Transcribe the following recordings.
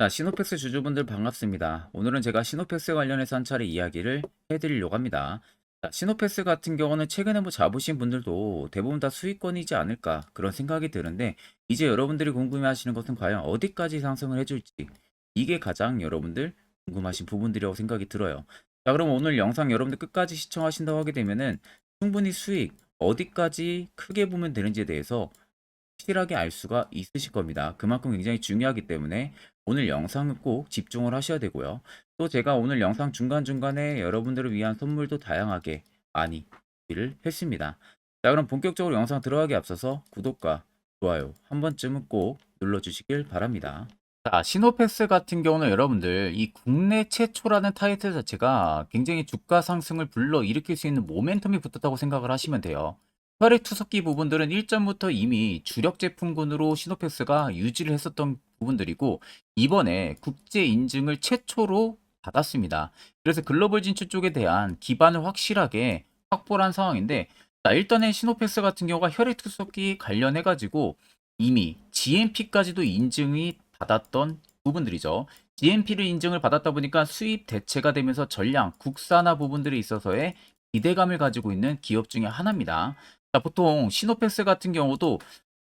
자, 시노팩스 주주분들 반갑습니다. 오늘은 제가 시노팩스 관련해서 한 차례 이야기를 해드리려고 합니다. 자, 시노팩스 같은 경우는 최근에 뭐 잡으신 분들도 대부분 다 수익권이지 않을까 그런 생각이 드는데, 이제 여러분들이 궁금해 하시는 것은 과연 어디까지 상승을 해줄지, 이게 가장 여러분들 궁금하신 부분들이라고 생각이 들어요. 자, 그럼 오늘 영상 여러분들 끝까지 시청하신다고 하게 되면은 충분히 수익 어디까지 크게 보면 되는지에 대해서 확실하게 알 수가 있으실 겁니다. 그만큼 굉장히 중요하기 때문에 오늘 영상은 꼭 집중을 하셔야 되고요. 또 제가 오늘 영상 중간중간에 여러분들을 위한 선물도 다양하게 많이 준비를 했습니다. 자, 그럼 본격적으로 영상 들어가기 앞서서 구독과 좋아요 한 번쯤은 꼭 눌러주시길 바랍니다. 자, 시노패스 같은 경우는 여러분들 이 국내 최초라는 타이틀 자체가 굉장히 주가 상승을 불러일으킬 수 있는 모멘텀이 붙었다고 생각을 하시면 돼요. 혈액 투석기 부분들은 일전부터 이미 주력 제품군으로 시노패스가 유지를 했었던 부분들이고, 이번에 국제 인증을 최초로 받았습니다. 그래서 글로벌 진출 쪽에 대한 기반을 확실하게 확보를 한 상황인데, 자, 일단은 시노패스 같은 경우가 혈액 투석기 관련해 가지고 이미 GMP까지도 인증이 받았던 부분들이죠. GMP를 인증을 받았다 보니까 수입 대체가 되면서 전량 국산화 부분들이 있어서의 기대감을 가지고 있는 기업 중에 하나입니다. 자, 보통 시노패스 같은 경우도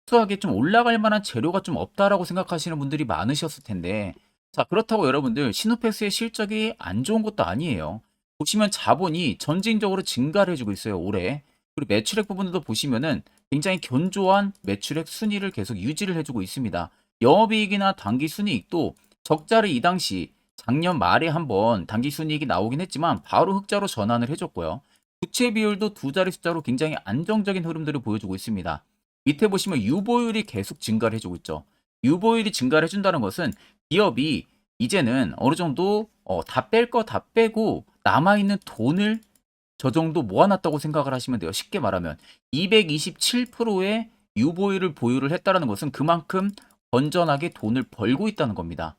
수하게 좀 올라갈 만한 재료가 좀 없다라고 생각하시는 분들이 많으셨을 텐데, 자, 그렇다고 여러분들 시노패스의 실적이 안 좋은 것도 아니에요. 보시면 자본이 전진적으로 증가를 해주고 있어요, 올해. 그리고 매출액 부분도 보시면은 굉장히 견조한 매출액 순위를 계속 유지를 해주고 있습니다. 영업이익이나 당기순이익도 적자를 이 당시 작년 말에 한번 당기순이익이 나오긴 했지만 바로 흑자로 전환을 해줬고요. 부채 비율도 두 자리 숫자로 굉장히 안정적인 흐름들을 보여주고 있습니다. 밑에 보시면 유보율이 계속 증가를 해주고 있죠. 유보율이 증가를 해준다는 것은 기업이 이제는 어느 정도 다 뺄 거 다 빼고 남아있는 돈을 저 정도 모아놨다고 생각을 하시면 돼요. 쉽게 말하면 227%의 유보율을 보유를 했다는 것은 그만큼 건전하게 돈을 벌고 있다는 겁니다.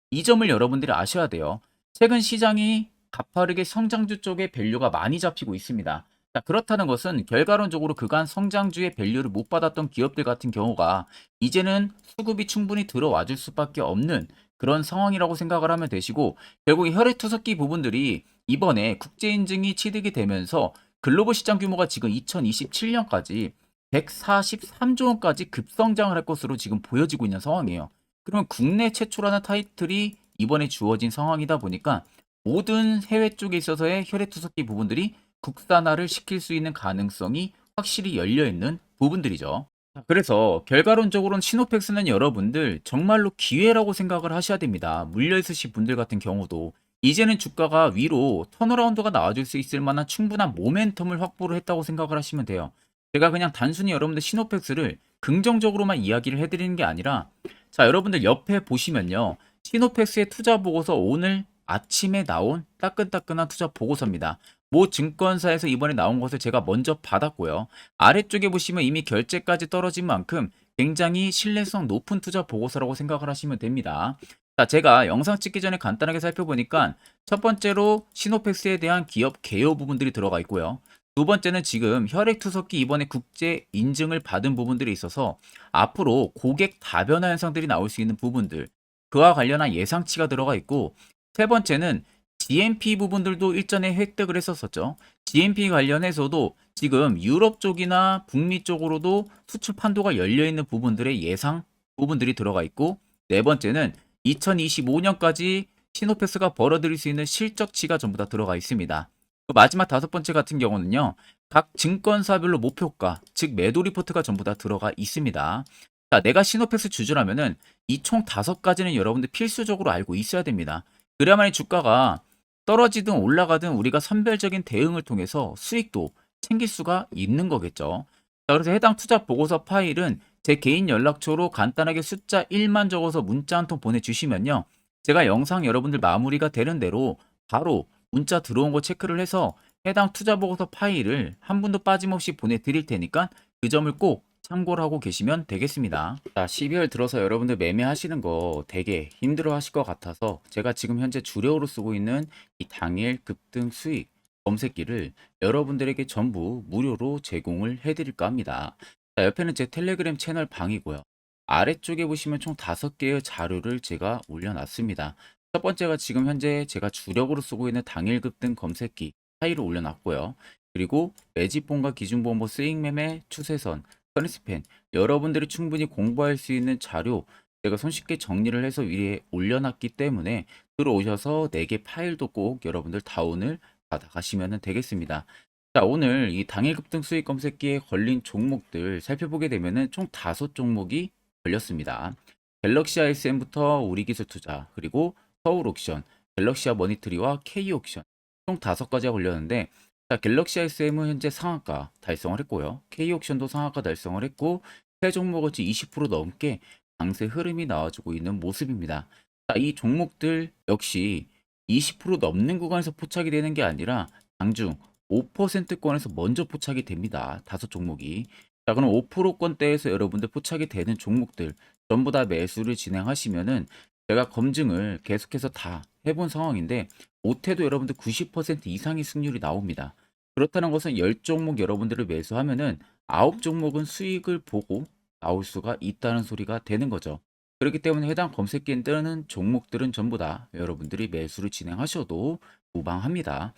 이 점을 여러분들이 아셔야 돼요. 최근 시장이 가파르게 성장주 쪽에 밸류가 많이 잡히고 있습니다. 자, 그렇다는 것은 결과론적으로 그간 성장주의 밸류를 못 받았던 기업들 같은 경우가 이제는 수급이 충분히 들어와 줄 수밖에 없는 그런 상황이라고 생각을 하면 되시고, 결국 이 혈액투석기 부분들이 이번에 국제인증이 취득이 되면서 글로벌 시장 규모가 지금 2027년까지 143조 원까지 급성장을 할 것으로 지금 보여지고 있는 상황이에요. 그러면 국내 최초라는 타이틀이 이번에 주어진 상황이다 보니까 모든 해외 쪽에 있어서의 혈액 투석기 부분들이 국산화를 시킬 수 있는 가능성이 확실히 열려 있는 부분들이죠. 자, 그래서 결과론적으로는 시노팩스는 여러분들 정말로 기회라고 생각을 하셔야 됩니다. 물려 있으신 분들 같은 경우도 이제는 주가가 위로 턴어라운드가 나와줄 수 있을 만한 충분한 모멘텀을 확보를 했다고 생각을 하시면 돼요. 제가 그냥 단순히 여러분들 시노팩스를 긍정적으로만 이야기를 해드리는 게 아니라, 자, 여러분들 옆에 보시면요. 시노팩스의 투자 보고서 오늘 아침에 나온 따끈따끈한 투자 보고서입니다. 모 증권사에서 이번에 나온 것을 제가 먼저 받았고요. 아래쪽에 보시면 이미 결제까지 떨어진 만큼 굉장히 신뢰성 높은 투자 보고서라고 생각을 하시면 됩니다. 자, 제가 영상 찍기 전에 간단하게 살펴보니까 첫 번째로 시노팩스에 대한 기업 개요 부분들이 들어가 있고요. 두 번째는 지금 혈액투석기 이번에 국제 인증을 받은 부분들이 있어서 앞으로 고객 다변화 현상들이 나올 수 있는 부분들, 그와 관련한 예상치가 들어가 있고, 세 번째는 GMP 부분들도 일전에 획득을 했었었죠. GMP 관련해서도 지금 유럽 쪽이나 북미 쪽으로도 수출 판도가 열려 있는 부분들의 예상 부분들이 들어가 있고, 네 번째는 2025년까지 시노패스가 벌어들일 수 있는 실적치가 전부 다 들어가 있습니다. 그 마지막 다섯 번째 같은 경우는요, 각 증권사별로 목표가, 즉 매도 리포트가 전부 다 들어가 있습니다. 자, 내가 시노패스 주주라면은 이 총 다섯 가지는 여러분들 필수적으로 알고 있어야 됩니다. 그래야만 이 주가가 떨어지든 올라가든 우리가 선별적인 대응을 통해서 수익도 챙길 수가 있는 거겠죠. 자, 그래서 해당 투자 보고서 파일은 제 개인 연락처로 간단하게 숫자 1만 적어서 문자 한 통 보내주시면요, 제가 영상 여러분들 마무리가 되는 대로 바로 문자 들어온 거 체크를 해서 해당 투자 보고서 파일을 한 분도 빠짐없이 보내드릴 테니까 그 점을 꼭 참고를 하고 계시면 되겠습니다. 자, 12월 들어서 여러분들 매매하시는 거 되게 힘들어 하실 것 같아서 제가 지금 현재 주력으로 쓰고 있는 이 당일 급등 수익 검색기를 여러분들에게 전부 무료로 제공을 해드릴까 합니다. 자, 옆에는 제 텔레그램 채널 방이고요. 아래쪽에 보시면 총 5개의 자료를 제가 올려놨습니다. 첫 번째가 지금 현재 제가 주력으로 쓰고 있는 당일 급등 검색기 파일을 올려놨고요. 그리고 매집본과 기준본보 스윙매매 추세선, 선리스팬 여러분들이 충분히 공부할 수 있는 자료 제가 손쉽게 정리를 해서 위에 올려놨기 때문에 들어오셔서 4개 파일도 꼭 여러분들 다운을 받아가시면 되겠습니다. 자, 오늘 이 당일 급등 수익 검색기에 걸린 종목들 살펴보게 되면은 총 5종목이 걸렸습니다. 갤럭시 ISM부터 우리기술투자, 그리고 서울옥션, 갤럭시아 머니트리와 K옥션 총 5가지가 걸렸는데 자, 갤럭시 ISM은 현재 상한가 달성을 했고요. K옥션도 상한가 달성을 했고 세 종목어치 20% 넘게 강세 흐름이 나와주고 있는 모습입니다. 자, 이 종목들 역시 20% 넘는 구간에서 포착이 되는 게 아니라 장중 5%권에서 먼저 포착이 됩니다. 5종목이. 자, 그럼 5%권대에서 여러분들 포착이 되는 종목들 전부 다 매수를 진행하시면은 제가 검증을 계속해서 다 해본 상황인데 못해도 여러분들 90% 이상의 승률이 나옵니다. 그렇다는 것은 10종목 여러분들을 매수하면은 9종목은 수익을 보고 나올 수가 있다는 소리가 되는 거죠. 그렇기 때문에 해당 검색기에 뜨는 종목들은 전부 다 여러분들이 매수를 진행하셔도 무방합니다.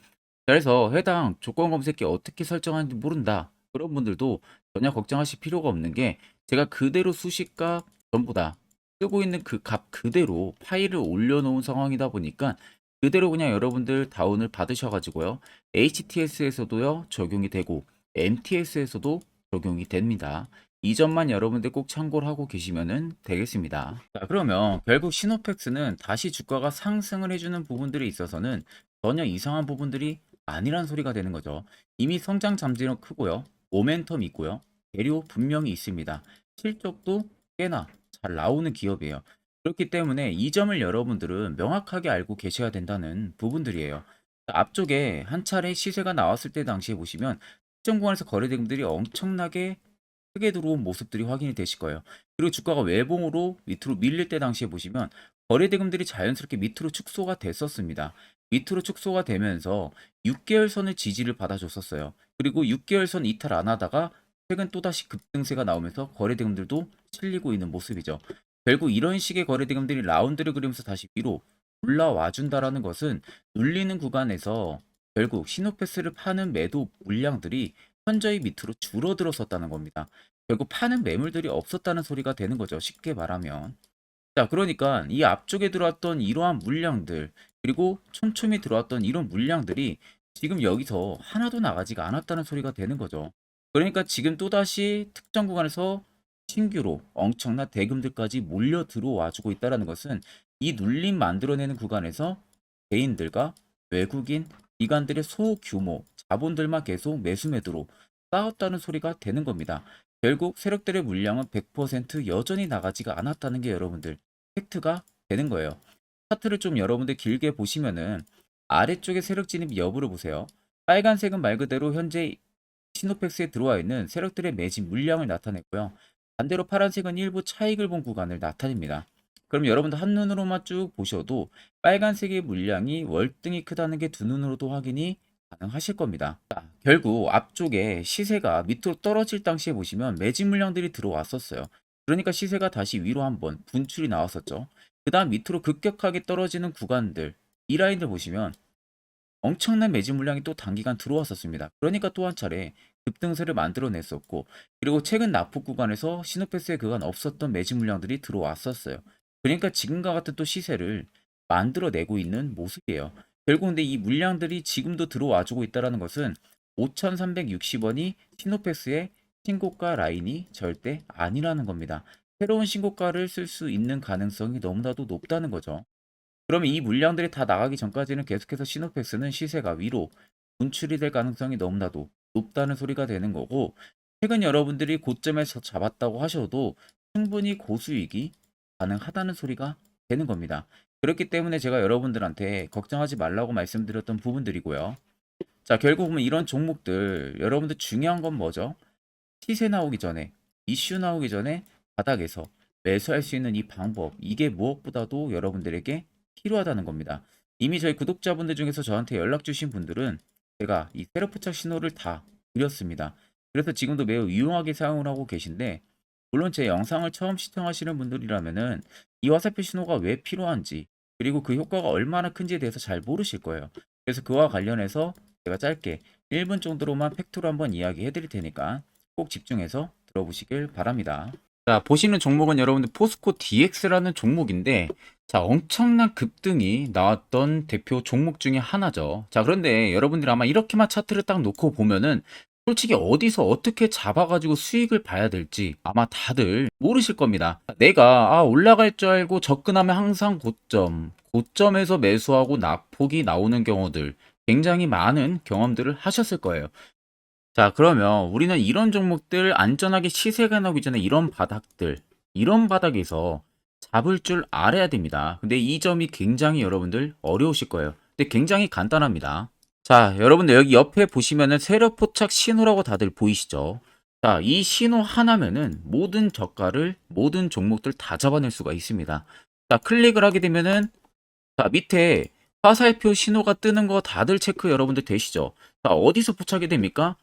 그래서 해당 조건 검색기 어떻게 설정하는지 모른다. 그런 분들도 전혀 걱정하실 필요가 없는 게 제가 그대로 수식값 전부 다 쓰고 있는 그 값 그대로 파일을 올려놓은 상황이다 보니까 그대로 그냥 여러분들 다운을 받으셔가지고요. HTS에서도요 적용이 되고 MTS에서도 적용이 됩니다. 이 점만 여러분들 꼭 참고를 하고 계시면 되겠습니다. 자, 그러면 결국 시노펙스는 다시 주가가 상승을 해주는 부분들이 있어서는 전혀 이상한 부분들이 아니란 소리가 되는 거죠. 이미 성장 잠재력 크고요. 모멘텀 있고요. 재료 분명히 있습니다. 실적도 꽤나 잘 나오는 기업이에요. 그렇기 때문에 이 점을 여러분들은 명확하게 알고 계셔야 된다는 부분들이에요. 앞쪽에 한 차례 시세가 나왔을 때 당시에 보시면 특정 구간에서 거래대금들이 엄청나게 크게 들어온 모습들이 확인이 되실 거예요. 그리고 주가가 외봉으로 밑으로 밀릴 때 당시에 보시면 거래대금들이 자연스럽게 밑으로 축소가 됐었습니다. 밑으로 축소가 되면서 6개월 선을 지지를 받아줬었어요. 그리고 6개월 선 이탈 안 하다가 최근 또다시 급등세가 나오면서 거래대금들도 실리고 있는 모습이죠. 결국 이런 식의 거래대금들이 라운드를 그리면서 다시 위로 올라와 준다라는 것은 눌리는 구간에서 결국 시노패스를 파는 매도 물량들이 현저히 밑으로 줄어들었었다는 겁니다. 결국 파는 매물들이 없었다는 소리가 되는 거죠. 쉽게 말하면. 자, 그러니까 이 앞쪽에 들어왔던 이러한 물량들, 그리고 촘촘히 들어왔던 이런 물량들이 지금 여기서 하나도 나가지가 않았다는 소리가 되는 거죠. 그러니까 지금 또다시 특정 구간에서 신규로 엄청난 대금들까지 몰려 들어와 주고 있다는 것은 이 눌림 만들어내는 구간에서 개인들과 외국인, 기관들의 소규모 자본들만 계속 매수 매도로 싸웠다는 소리가 되는 겁니다. 결국 세력들의 물량은 100% 여전히 나가지가 않았다는 게 여러분들 팩트가 되는 거예요. 차트를 좀 여러분들 길게 보시면은 아래쪽에 세력 진입 여부를 보세요. 빨간색은 말 그대로 현재 시노펙스에 들어와 있는 세력들의 매집 물량을 나타냈고요. 반대로 파란색은 일부 차익을 본 구간을 나타냅니다. 그럼 여러분들 한눈으로만 쭉 보셔도 빨간색의 물량이 월등히 크다는 게 두 눈으로도 확인이 가능하실 겁니다. 자, 결국 앞쪽에 시세가 밑으로 떨어질 당시에 보시면 매집 물량들이 들어왔었어요. 그러니까 시세가 다시 위로 한번 분출이 나왔었죠. 그 다음 밑으로 급격하게 떨어지는 구간들, 이 라인들 보시면 엄청난 매집 물량이 또 단기간 들어왔었습니다. 그러니까 또 한 차례 급등세를 만들어냈었고, 그리고 최근 납폭 구간에서 시노패스에 그간 없었던 매집 물량들이 들어왔었어요. 그러니까 지금과 같은 또 시세를 만들어내고 있는 모습이에요. 결국 근데 이 물량들이 지금도 들어와주고 있다는 것은 5,360원이 시노패스의 신고가 라인이 절대 아니라는 겁니다. 새로운 신고가를 쓸 수 있는 가능성이 너무나도 높다는 거죠. 그러면 이 물량들이 다 나가기 전까지는 계속해서 시노펙스는 시세가 위로 분출이 될 가능성이 너무나도 높다는 소리가 되는 거고, 최근 여러분들이 고점에서 잡았다고 하셔도 충분히 고수익이 가능하다는 소리가 되는 겁니다. 그렇기 때문에 제가 여러분들한테 걱정하지 말라고 말씀드렸던 부분들이고요. 자, 결국은 이런 종목들 여러분들 중요한 건 뭐죠? 시세 나오기 전에, 이슈 나오기 전에 바닥에서 매수할 수 있는 이 방법, 이게 무엇보다도 여러분들에게 필요하다는 겁니다. 이미 저희 구독자분들 중에서 저한테 연락 주신 분들은 제가 이 세로포착 신호를 다 드렸습니다. 그래서 지금도 매우 유용하게 사용을 하고 계신데 물론 제 영상을 처음 시청하시는 분들이라면은 이 화살표 신호가 왜 필요한지, 그리고 그 효과가 얼마나 큰지에 대해서 잘 모르실 거예요. 그래서 그와 관련해서 제가 짧게 1분 정도로만 팩트로 한번 이야기해 드릴 테니까 꼭 집중해서 들어보시길 바랍니다. 자, 보시는 종목은 여러분들 포스코 DX라는 종목인데, 자, 엄청난 급등이 나왔던 대표 종목 중에 하나죠. 자, 그런데 여러분들이 아마 이렇게만 차트를 딱 놓고 보면은 솔직히 어디서 어떻게 잡아가지고 수익을 봐야 될지 아마 다들 모르실 겁니다. 내가 올라갈 줄 알고 접근하면 항상 고점에서 매수하고 낙폭이 나오는 경우들 굉장히 많은 경험들을 하셨을 거예요. 자, 그러면 우리는 이런 종목들 안전하게 시세가 나오기 전에 이런 바닥에서 잡을 줄 알아야 됩니다. 근데 이 점이 굉장히 여러분들 어려우실 거예요. 근데 굉장히 간단합니다. 자, 여러분들 여기 옆에 보시면은 세력 포착 신호라고 다들 보이시죠? 자, 이 신호 하나면은 모든 저가를, 모든 종목들 다 잡아낼 수가 있습니다. 자, 클릭을 하게 되면은 자, 밑에 화살표 신호가 뜨는 거 다들 체크 여러분들 되시죠? 자, 어디서 포착이 됩니까?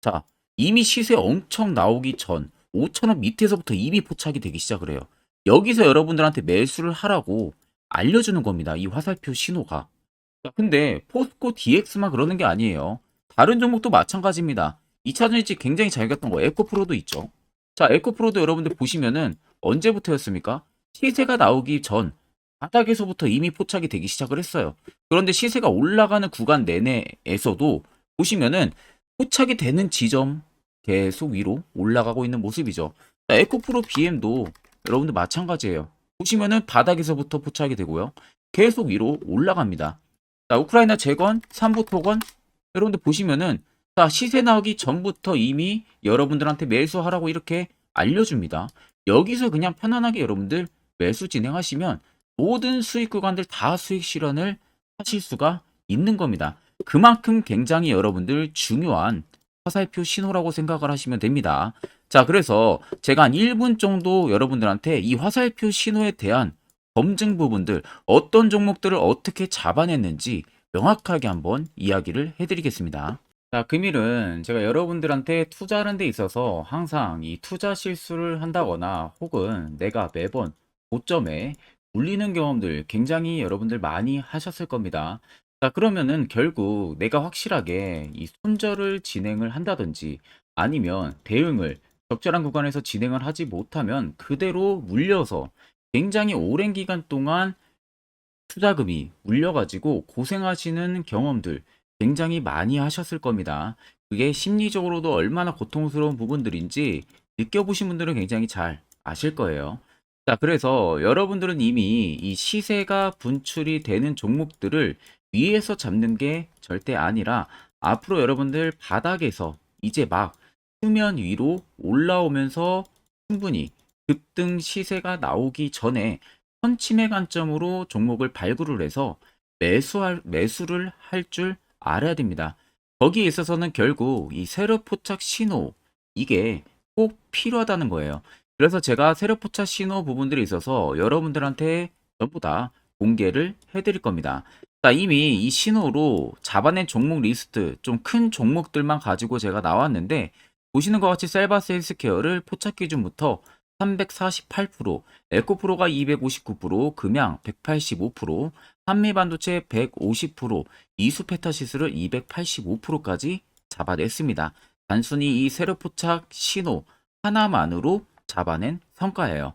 자, 이미 시세 엄청 나오기 전 5천원 밑에서부터 이미 포착이 되기 시작을 해요. 여기서 여러분들한테 매수를 하라고 알려주는 겁니다. 이 화살표 신호가. 자, 근데 포스코 DX만 그러는 게 아니에요. 다른 종목도 마찬가지입니다. 2차 전지 굉장히 잘 갔던 거 에코프로도 있죠. 자, 에코프로도 여러분들 보시면은 언제부터였습니까? 시세가 나오기 전 바닥에서부터 이미 포착이 되기 시작을 했어요. 그런데 시세가 올라가는 구간 내내에서도 보시면은 포착이 되는 지점 계속 위로 올라가고 있는 모습이죠. 자, 에코프로 BM도 여러분들 마찬가지예요. 보시면은 바닥에서부터 포착이 되고요. 계속 위로 올라갑니다. 자, 우크라이나 재건, 삼부 토건 여러분들 보시면은 자, 시세 나오기 전부터 이미 여러분들한테 매수하라고 이렇게 알려줍니다. 여기서 그냥 편안하게 여러분들 매수 진행하시면 모든 수익 구간들 다 수익 실현을 하실 수가 있는 겁니다. 그만큼 굉장히 여러분들 중요한 화살표 신호라고 생각을 하시면 됩니다. 자, 그래서 제가 한 1분 정도 여러분들한테 이 화살표 신호에 대한 검증 부분들, 어떤 종목들을 어떻게 잡아냈는지 명확하게 한번 이야기를 해드리겠습니다. 자, 금일은 제가 여러분들한테 투자하는 데 있어서 항상 이 투자 실수를 한다거나 혹은 내가 매번 고점에 물리는 경험들 굉장히 여러분들 많이 하셨을 겁니다. 자, 그러면은 결국 내가 확실하게 이 손절을 진행을 한다든지 아니면 대응을 적절한 구간에서 진행을 하지 못하면 그대로 물려서 굉장히 오랜 기간 동안 투자금이 물려가지고 고생하시는 경험들 굉장히 많이 하셨을 겁니다. 그게 심리적으로도 얼마나 고통스러운 부분들인지 느껴보신 분들은 굉장히 잘 아실 거예요. 자, 그래서 여러분들은 이미 이 시세가 분출이 되는 종목들을 위에서 잡는 게 절대 아니라 앞으로 여러분들 바닥에서 이제 막 수면 위로 올라오면서 충분히 급등 시세가 나오기 전에 선침의 관점으로 종목을 발굴을 해서 매수를 할 줄 알아야 됩니다. 거기에 있어서는 결국 이 세력 포착 신호 이게 꼭 필요하다는 거예요. 그래서 제가 세력 포착 신호 부분들이 있어서 여러분들한테 전부 다 공개를 해드릴 겁니다. 자, 이미 이 신호로 잡아낸 종목 리스트 좀 큰 종목들만 가지고 제가 나왔는데 보시는 것 같이 셀바스 헬스케어를 포착 기준부터 348%, 에코프로가 259%, 금양 185%, 한미반도체 150%, 이수페타시스를 285%까지 잡아냈습니다. 단순히 이 세력포착 신호 하나만으로 잡아낸 성과예요.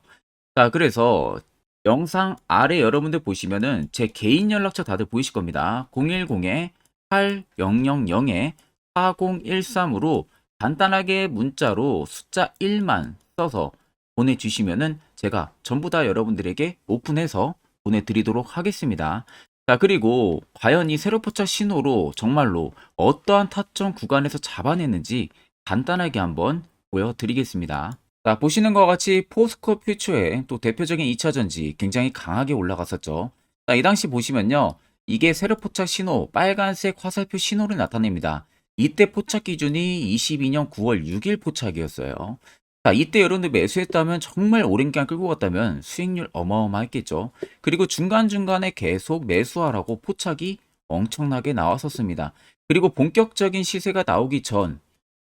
자, 그래서 영상 아래 여러분들 보시면은 제 개인 연락처 다들 보이실 겁니다. 010-8013-4013으로 간단하게 문자로 숫자 1만 써서 보내주시면은 제가 전부 다 여러분들에게 오픈해서 보내드리도록 하겠습니다. 자, 그리고 과연 이 세로포착 신호로 정말로 어떠한 타점 구간에서 잡아냈는지 간단하게 한번 보여드리겠습니다. 자, 보시는 것과 같이 포스코 퓨처의 또 대표적인 2차 전지 굉장히 강하게 올라갔었죠. 자, 이 당시 보시면요. 이게 세로포착 신호, 빨간색 화살표 신호를 나타냅니다. 이때 포착 기준이 22년 9월 6일 포착이었어요. 자, 이때 여러분들 매수했다면 정말 오랜 기간 끌고 갔다면 수익률 어마어마했겠죠. 그리고 중간중간에 계속 매수하라고 포착이 엄청나게 나왔었습니다. 그리고 본격적인 시세가 나오기 전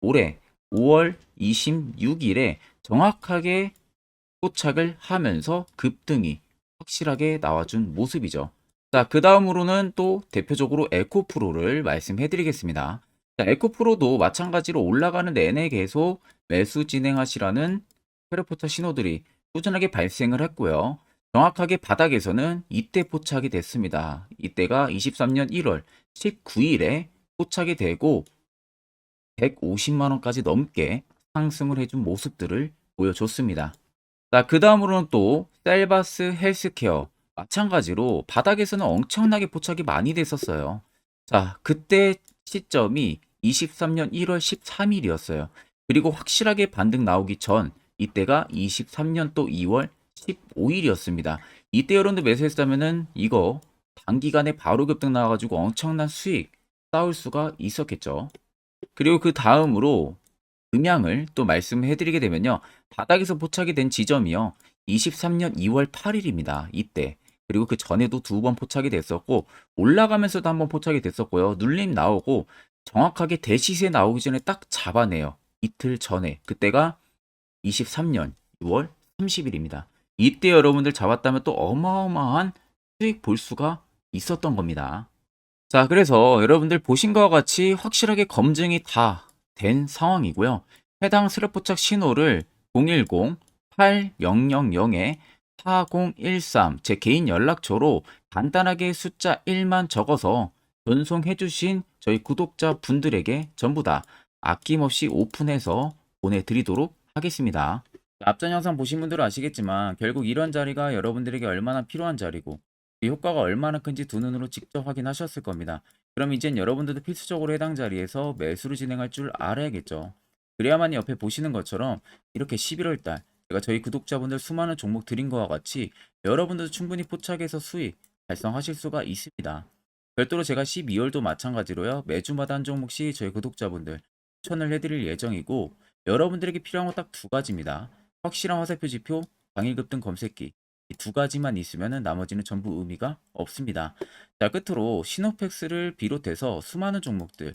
올해 5월 26일에 정확하게 포착을 하면서 급등이 확실하게 나와준 모습이죠. 자, 그 다음으로는 또 대표적으로 에코프로를 말씀해 드리겠습니다. 자, 에코프로도 마찬가지로 올라가는 내내 계속 매수 진행하시라는 페르포차 신호들이 꾸준하게 발생을 했고요. 정확하게 바닥에서는 이때 포착이 됐습니다. 이때가 23년 1월 19일에 포착이 되고 150만 원까지 넘게 상승을 해준 모습들을 보여줬습니다. 자, 그 다음으로는 또 셀바스 헬스케어 마찬가지로 바닥에서는 엄청나게 포착이 많이 됐었어요. 자, 그때 시점이 23년 1월 13일이었어요. 그리고 확실하게 반등 나오기 전 이때가 23년 또 2월 15일이었습니다. 이때 여러분들 매수했다면은 이거 단기간에 바로 급등 나와가지고 엄청난 수익 쌓을 수가 있었겠죠. 그리고 그 다음으로 음향을 또 말씀해 드리게 되면요. 바닥에서 포착이 된 지점이요. 23년 2월 8일입니다. 이때. 그리고 그 전에도 두 번 포착이 됐었고 올라가면서도 한번 포착이 됐었고요. 눌림 나오고 정확하게 대시세 나오기 전에 딱 잡아내요. 이틀 전에. 그때가 23년 6월 30일입니다. 이때 여러분들 잡았다면 또 어마어마한 수익 볼 수가 있었던 겁니다. 자, 그래서 여러분들 보신 것과 같이 확실하게 검증이 다 된 상황이고요. 해당 스랩포착 신호를 010-8000-4013 제 개인 연락처로 간단하게 숫자 1만 적어서 전송해 주신 저희 구독자 분들에게 전부 다 아낌없이 오픈해서 보내드리도록 하겠습니다. 앞전 영상 보신 분들은 아시겠지만 결국 이런 자리가 여러분들에게 얼마나 필요한 자리고 이 효과가 얼마나 큰지 두 눈으로 직접 확인하셨을 겁니다. 그럼 이젠 여러분들도 필수적으로 해당 자리에서 매수를 진행할 줄 알아야겠죠. 그래야만 옆에 보시는 것처럼 이렇게 11월 달 제가 저희 구독자분들 수많은 종목 드린 것과 같이 여러분들도 충분히 포착해서 수익 달성하실 수가 있습니다. 별도로 제가 12월도 마찬가지로요. 매주마다 한 종목씩 저희 구독자분들 추천을 해드릴 예정이고 여러분들에게 필요한 건 딱 두 가지입니다. 확실한 화살표 지표, 당일 급등 검색기 이 두 가지만 있으면 나머지는 전부 의미가 없습니다. 자, 끝으로 시노펙스를 비롯해서 수많은 종목들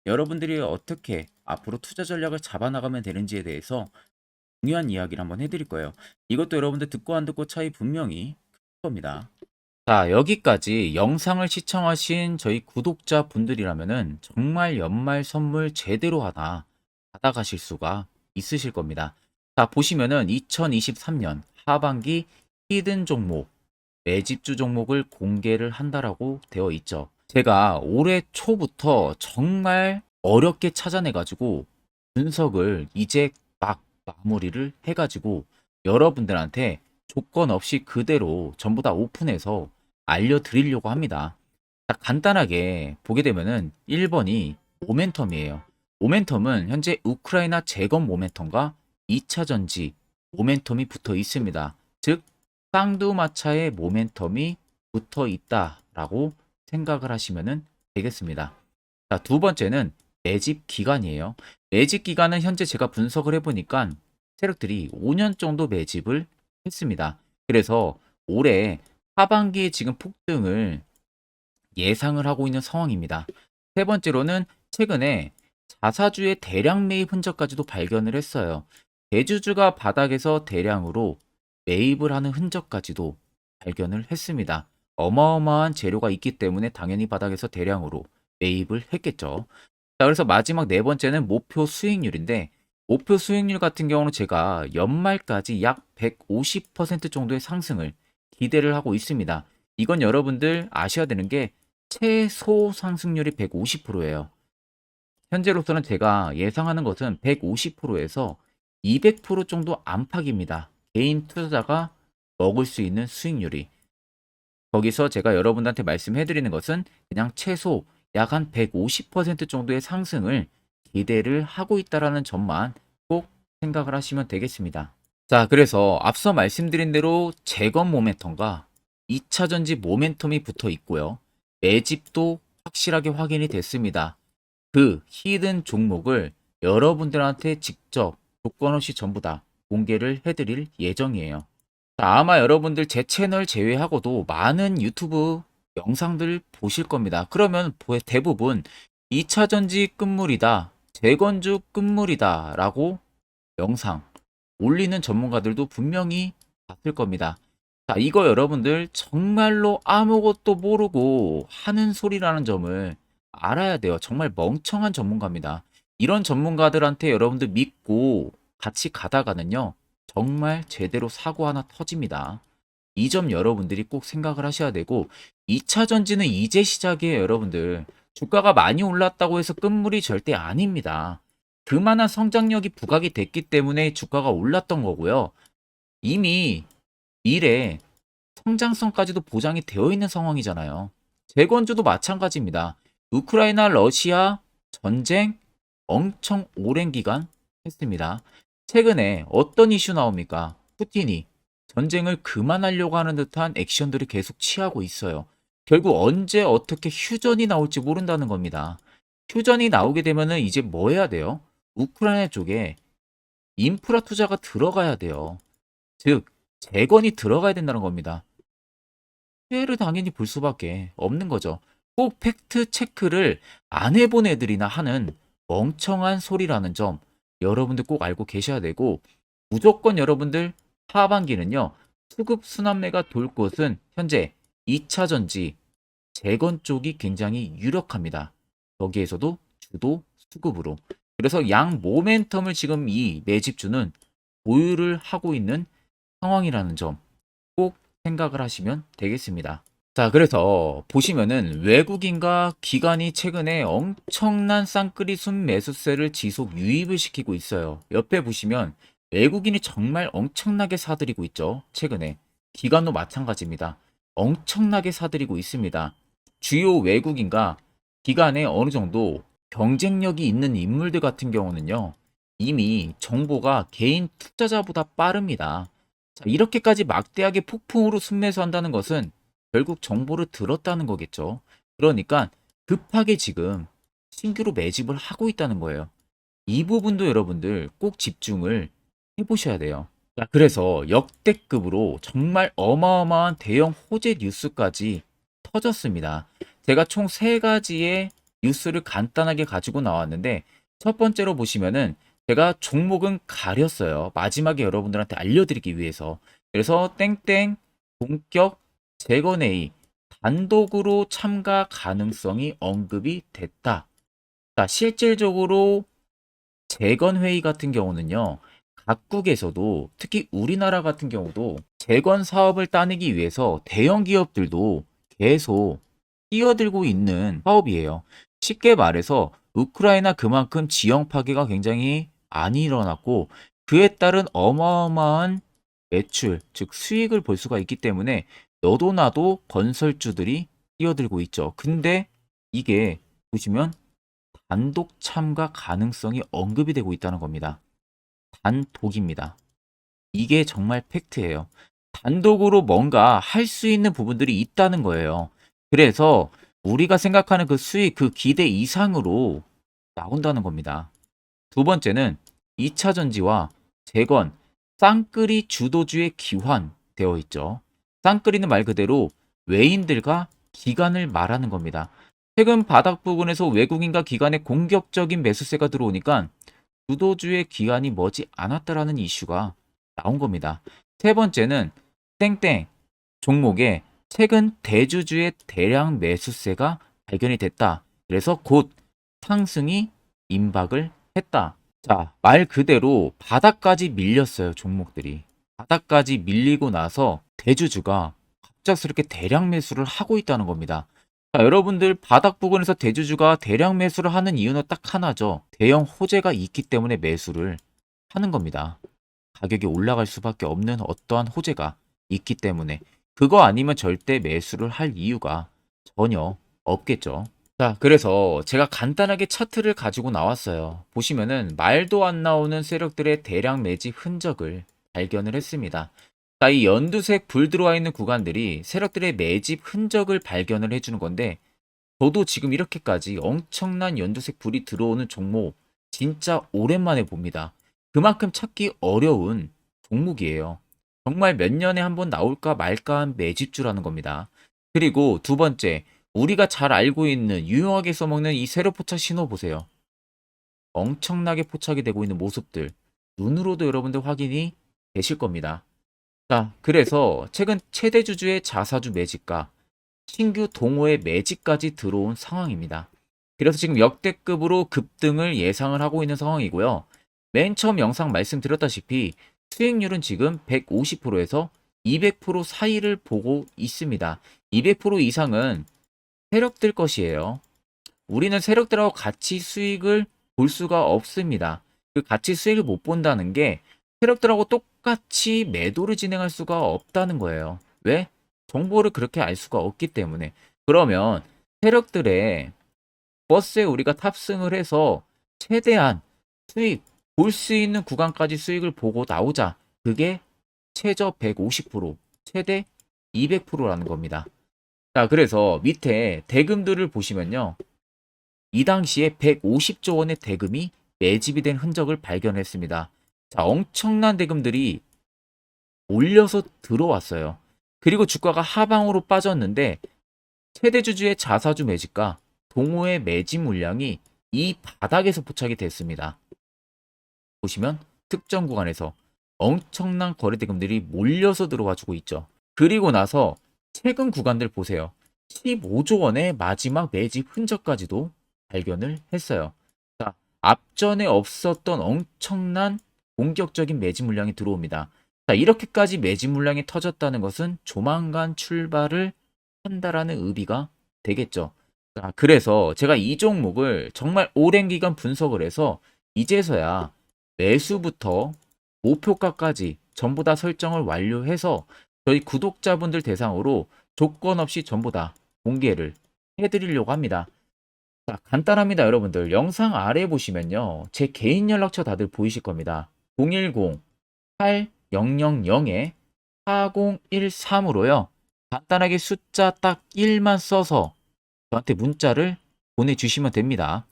여러분들이 어떻게 앞으로 투자 전략을 잡아나가면 되는지에 대해서 중요한 이야기를 한번 해드릴 거예요. 이것도 여러분들 듣고 안 듣고 차이 분명히 클 겁니다. 자, 여기까지 영상을 시청하신 저희 구독자 분들이라면은 정말 연말 선물 제대로 하나 받아가실 수가 있으실 겁니다. 자, 보시면은 2023년 하반기 히든 종목, 매집주 종목을 공개를 한다라고 되어 있죠. 제가 올해 초부터 정말 어렵게 찾아내가지고 분석을 이제 막 마무리를 해가지고 여러분들한테 조건 없이 그대로 전부 다 오픈해서 알려드리려고 합니다. 자, 간단하게 보게 되면은 1번이 모멘텀이에요. 모멘텀은 현재 우크라이나 재건 모멘텀과 2차 전지 모멘텀이 붙어 있습니다. 즉 쌍두마차의 모멘텀이 붙어 있다라고 생각을 하시면 되겠습니다. 자, 두 번째는 매집 기간이에요. 매집 기간은 현재 제가 분석을 해보니까 세력들이 5년 정도 매집을 했습니다. 그래서 올해 하반기에 지금 폭등을 예상을 하고 있는 상황입니다. 세 번째로는 최근에 자사주의 대량 매입 흔적까지도 발견을 했어요. 대주주가 바닥에서 대량으로 매입을 하는 흔적까지도 발견을 했습니다. 어마어마한 재료가 있기 때문에 당연히 바닥에서 대량으로 매입을 했겠죠. 자, 그래서 마지막 네 번째는 목표 수익률인데 목표 수익률 같은 경우는 제가 연말까지 약 150% 정도의 상승을 기대를 하고 있습니다. 이건 여러분들 아셔야 되는 게 최소 상승률이 150%예요. 현재로서는 제가 예상하는 것은 150%에서 200% 정도 안팎입니다. 개인 투자자가 먹을 수 있는 수익률이. 거기서 제가 여러분들한테 말씀해 드리는 것은 그냥 최소 약 한 150% 정도의 상승을 기대를 하고 있다라는 점만 꼭 생각을 하시면 되겠습니다. 자, 그래서 앞서 말씀드린 대로 재건 모멘텀과 2차 전지 모멘텀이 붙어 있고요. 매집도 확실하게 확인이 됐습니다. 그 히든 종목을 여러분들한테 직접 조건 없이 전부 다 공개를 해드릴 예정이에요. 자, 아마 여러분들 제 채널 제외하고도 많은 유튜브 영상들 보실 겁니다. 그러면 대부분 2차 전지 끝물이다, 재건주 끝물이다 라고 영상 올리는 전문가들도 분명히 봤을 겁니다. 자, 이거 여러분들 정말로 아무것도 모르고 하는 소리라는 점을 알아야 돼요. 정말 멍청한 전문가입니다. 이런 전문가들한테 여러분들 믿고 같이 가다가는요, 정말 제대로 사고 하나 터집니다. 이 점 여러분들이 꼭 생각을 하셔야 되고, 2차 전지는 이제 시작이에요, 여러분들. 주가가 많이 올랐다고 해서 끝물이 절대 아닙니다. 그만한 성장력이 부각이 됐기 때문에 주가가 올랐던 거고요. 이미 미래 성장성까지도 보장이 되어 있는 상황이잖아요. 재건주도 마찬가지입니다. 우크라이나 러시아 전쟁 엄청 오랜 기간 했습니다. 최근에 어떤 이슈 나옵니까? 푸틴이 전쟁을 그만하려고 하는 듯한 액션들을 계속 취하고 있어요. 결국 언제 어떻게 휴전이 나올지 모른다는 겁니다. 휴전이 나오게 되면은 이제 뭐 해야 돼요? 우크라이나 쪽에 인프라 투자가 들어가야 돼요. 즉, 재건이 들어가야 된다는 겁니다. 피해를 당연히 볼 수밖에 없는 거죠. 꼭 팩트 체크를 안 해본 애들이나 하는 멍청한 소리라는 점 여러분들 꼭 알고 계셔야 되고, 무조건 여러분들 하반기는요, 수급 순환매가 돌 곳은 현재 2차 전지 재건 쪽이 굉장히 유력합니다. 거기에서도 주도 수급으로. 그래서 양 모멘텀을 지금 이 매집주는 보유를 하고 있는 상황이라는 점 꼭 생각을 하시면 되겠습니다. 자, 그래서 보시면은 외국인과 기관이 최근에 엄청난 쌍끌이 순매수세를 지속 유입을 시키고 있어요. 옆에 보시면 외국인이 정말 엄청나게 사들이고 있죠. 최근에. 기관도 마찬가지입니다. 엄청나게 사들이고 있습니다. 주요 외국인과 기관에 어느 정도 경쟁력이 있는 인물들 같은 경우는요, 이미 정보가 개인 투자자보다 빠릅니다. 자, 이렇게까지 막대하게 폭풍으로 순매수한다는 것은 결국 정보를 들었다는 거겠죠. 그러니까 급하게 지금 신규로 매집을 하고 있다는 거예요. 이 부분도 여러분들 꼭 집중을 해보셔야 돼요. 자, 그래서 역대급으로 정말 어마어마한 대형 호재 뉴스까지 터졌습니다. 제가 총 세 가지의 뉴스를 간단하게 가지고 나왔는데, 첫 번째로 보시면은 제가 종목은 가렸어요. 마지막에 여러분들한테 알려드리기 위해서. 그래서 땡땡 본격 재건회의 단독으로 참가 가능성이 언급이 됐다. 자, 실질적으로 재건회의 같은 경우는요, 각국에서도 특히 우리나라 같은 경우도 재건 사업을 따내기 위해서 대형 기업들도 계속 뛰어들고 있는 사업이에요. 쉽게 말해서 우크라이나 그만큼 지형 파괴가 굉장히 많이 일어났고, 그에 따른 어마어마한 매출, 즉 수익을 볼 수가 있기 때문에 너도 나도 건설주들이 뛰어들고 있죠. 근데 이게 보시면 단독 참가 가능성이 언급이 되고 있다는 겁니다. 단독입니다. 이게 정말 팩트예요. 단독으로 뭔가 할 수 있는 부분들이 있다는 거예요. 그래서 우리가 생각하는 그 수익, 그 기대 이상으로 나온다는 겁니다. 두 번째는 2차 전지와 재건, 쌍끌이 주도주의 기환되어 있죠. 쌍끌이는 말 그대로 외인들과 기관을 말하는 겁니다. 최근 바닥 부근에서 외국인과 기관의 공격적인 매수세가 들어오니까 주도주의 기관이 머지 않았다라는 이슈가 나온 겁니다. 세 번째는 땡땡 종목에 최근 대주주의 대량 매수세가 발견이 됐다. 그래서 곧 상승이 임박을 했다. 자, 말 그대로 바닥까지 밀렸어요, 종목들이. 바닥까지 밀리고 나서 대주주가 갑작스럽게 대량 매수를 하고 있다는 겁니다. 자, 여러분들 바닥 부근에서 대주주가 대량 매수를 하는 이유는 딱 하나죠. 대형 호재가 있기 때문에 매수를 하는 겁니다. 가격이 올라갈 수밖에 없는 어떠한 호재가 있기 때문에. 그거 아니면 절대 매수를 할 이유가 전혀 없겠죠. 자, 그래서 제가 간단하게 차트를 가지고 나왔어요. 보시면은 말도 안 나오는 세력들의 대량 매집 흔적을 발견을 했습니다. 자, 이 연두색 불 들어와 있는 구간들이 세력들의 매집 흔적을 발견을 해주는 건데, 저도 지금 이렇게까지 엄청난 연두색 불이 들어오는 종목 진짜 오랜만에 봅니다. 그만큼 찾기 어려운 종목이에요. 정말 몇 년에 한 번 나올까 말까 한 매집주라는 겁니다. 그리고 두 번째, 우리가 잘 알고 있는 유용하게 써먹는 이 세로 포착 신호 보세요. 엄청나게 포착이 되고 있는 모습들. 눈으로도 여러분들 확인이 되실 겁니다. 자, 그래서 최근 최대 주주의 자사주 매집과 신규 동호회 매집까지 들어온 상황입니다. 그래서 지금 역대급으로 급등을 예상을 하고 있는 상황이고요. 맨 처음 영상 말씀드렸다시피 수익률은 지금 150%에서 200% 사이를 보고 있습니다. 200% 이상은 세력들 것이에요. 우리는 세력들하고 같이 수익을 볼 수가 없습니다. 그 같이 수익을 못 본다는 게 세력들하고 똑같이 매도를 진행할 수가 없다는 거예요. 왜? 정보를 그렇게 알 수가 없기 때문에. 그러면 세력들의 버스에 우리가 탑승을 해서 최대한 수익, 볼 수 있는 구간까지 수익을 보고 나오자. 그게 최저 150%, 최대 200%라는 겁니다. 자, 그래서 밑에 대금들을 보시면요. 이 당시에 150조 원의 대금이 매집이 된 흔적을 발견했습니다. 자, 엄청난 대금들이 올려서 들어왔어요. 그리고 주가가 하방으로 빠졌는데 최대 주주의 자사주 매집과 동호회 매집 물량이 이 바닥에서 포착이 됐습니다. 보시면 특정 구간에서 엄청난 거래 대금들이 몰려서 들어와 주고 있죠. 그리고 나서 최근 구간들 보세요. 15조 원의 마지막 매집 흔적까지도 발견을 했어요. 자, 앞전에 없었던 엄청난 공격적인 매집 물량이 들어옵니다. 자, 이렇게까지 매집 물량이 터졌다는 것은 조만간 출발을 한다라는 의미가 되겠죠. 자, 그래서 제가 이 종목을 정말 오랜 기간 분석을 해서 이제서야 매수부터 목표가까지 전부 다 설정을 완료해서 저희 구독자분들 대상으로 조건 없이 전부 다 공개를 해드리려고 합니다. 자, 간단합니다, 여러분들. 영상 아래 보시면요. 제 개인 연락처 다들 보이실 겁니다. 010-800-4013으로요. 간단하게 숫자 딱 1만 써서 저한테 문자를 보내주시면 됩니다.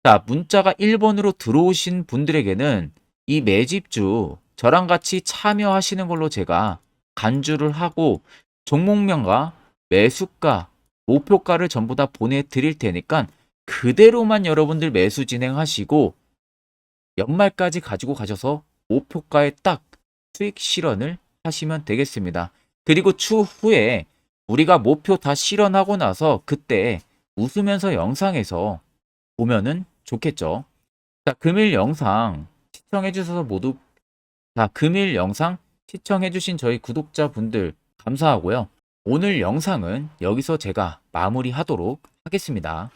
자, 문자가 1번으로 들어오신 분들에게는 이 매집주 저랑 같이 참여하시는 걸로 제가 간주를 하고 종목명과 매수가, 목표가를 전부 다 보내드릴 테니까 그대로만 여러분들 매수 진행하시고 연말까지 가지고 가셔서 목표가에 딱 수익 실현을 하시면 되겠습니다. 그리고 추후에 우리가 목표 다 실현하고 나서 그때 웃으면서 영상에서 보면은 좋겠죠. 자, 금일 영상 시청해 주셔서 모두 금일 영상 시청해 주신 저희 구독자분들 감사하고요. 오늘 영상은 여기서 제가 마무리하도록 하겠습니다.